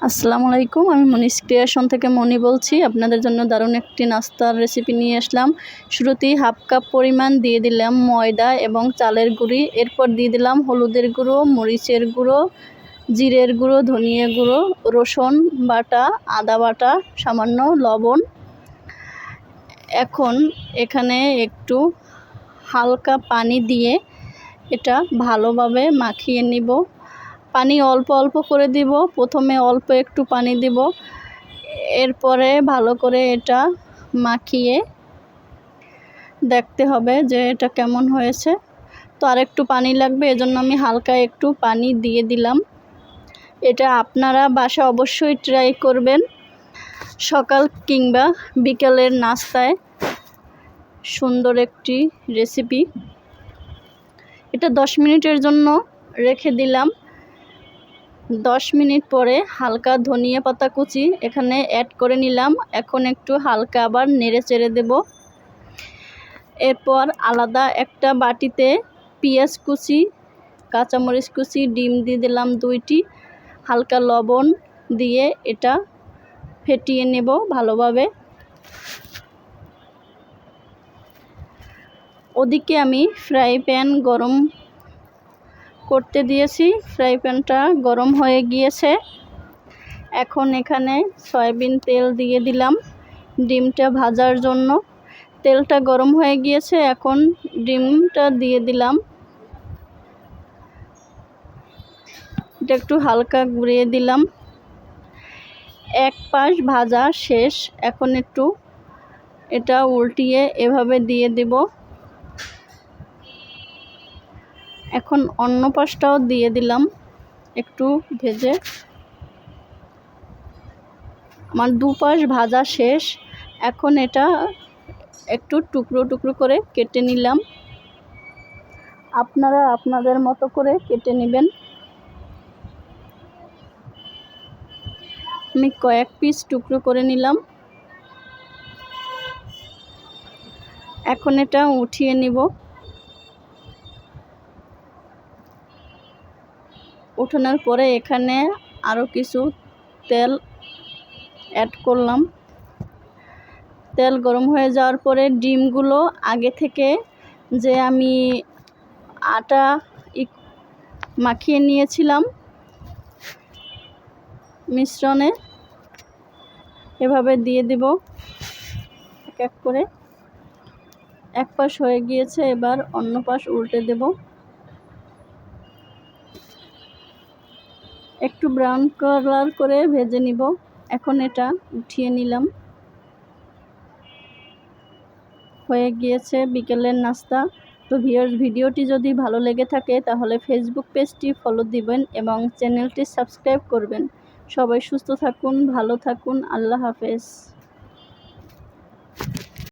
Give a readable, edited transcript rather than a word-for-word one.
আসসালামু আলাইকুম, আমি মনিস ক্রিয়েশন থেকে মনি বলছি। আপনাদের জন্য দারুণ একটি নাস্তার রেসিপি নিয়ে আসলাম। শুরুতেই হাফ কাপ পরিমাণ দিয়ে দিলাম ময়দা এবং চালের গুঁড়ি। এরপর দিয়ে দিলাম হলুদের গুঁড়ো, মরিচের গুঁড়ো, জিরের গুঁড়ো, ধনিয়া গুঁড়ো, রসুন বাটা, আদা বাটা, সামান্য লবণ। এখন এখানে একটু হালকা পানি দিয়ে এটা ভালোভাবে মাখিয়ে নিব। পানি অল্প অল্প করে দিব, প্রথমে অল্প একটু পানি দিব, এরপরে ভালো করে এটা মাখিয়ে দেখতে হবে যে এটা কেমন হয়েছে। তো আর একটু পানি লাগবে, এজন্য আমি হালকা একটু পানি দিয়ে দিলাম। এটা আপনারা বাসায় অবশ্যই ট্রাই করবেন, সকাল কিংবা বিকালের নাস্তায় সুন্দর একটি রেসিপি। এটা 10 মিনিটের জন্য রেখে দিলাম। 10 মিনিট পরে হালকা ধনিয়া পাতা কুচি এখানে অ্যাড করে নিলাম। এখন একটু হালকা আবার নেড়ে চেড়ে দেব। এরপর আলাদা একটা বাটিতে পেঁয়াজ কুচি, কাঁচামরিচ কুচি, ডিম দিয়ে দিলাম 2টি, হালকা লবণ দিয়ে এটা ফেটিয়ে নেব ভালোভাবে। ওদিকে আমি ফ্রাই প্যান গরম করতে দিয়েছি, ফ্রাই প্যানটা গরম হয়ে গিয়েছে। এখন এখানে সয়াবিন তেল দিয়ে দিলাম ডিমটা ভাজার জন্য। তেলটা গরম হয়ে গিয়েছে, এখন ডিমটা দিয়ে দিলাম। এটা একটু হালকা ঘুরিয়ে দিলাম। এক পাশ ভাজা শেষ, এখন একটু এটা উল্টিয়ে এভাবে দিয়ে দেব। এখন অন্য পাশটাও দিয়ে দিলাম একটু ভেজে। আমার দুপাশ ভাজা শেষ, এখন এটা একটু টুকরো টুকরো করে কেটে নিলাম। আপনারা আপনাদের মতো করে কেটে নেবেন। আমি কয়েক পিস টুকরো করে নিলাম। এখন এটা উঠিয়ে নিব। উঠানোর পরে এখানে আরও কিছু তেল অ্যাড করলাম। তেল গরম হয়ে যাওয়ার পরে ডিমগুলো আগে থেকে যে আমি আটা মাখিয়ে নিয়েছিলাম মিশ্রণে, এভাবে দিয়ে দিব এক এক করে। এক পাশ হয়ে গিয়েছে, এবার অন্য পাশ উল্টে দেব। একটু ব্রাউন কালার করে ভেজে নিব। এখন এটা উঠিয়ে নিলাম। হয়ে গিয়েছে বিকেলের নাস্তা। তো ভিউয়ার্স, ভিডিওটি যদি ভালো লেগে থাকে তাহলে ফেসবুক পেজটি ফলো দিবেন এবং চ্যানেলটি সাবস্ক্রাইব করবেন। সবাই সুস্থ থাকুন, ভালো থাকুন। আল্লাহ হাফেজ।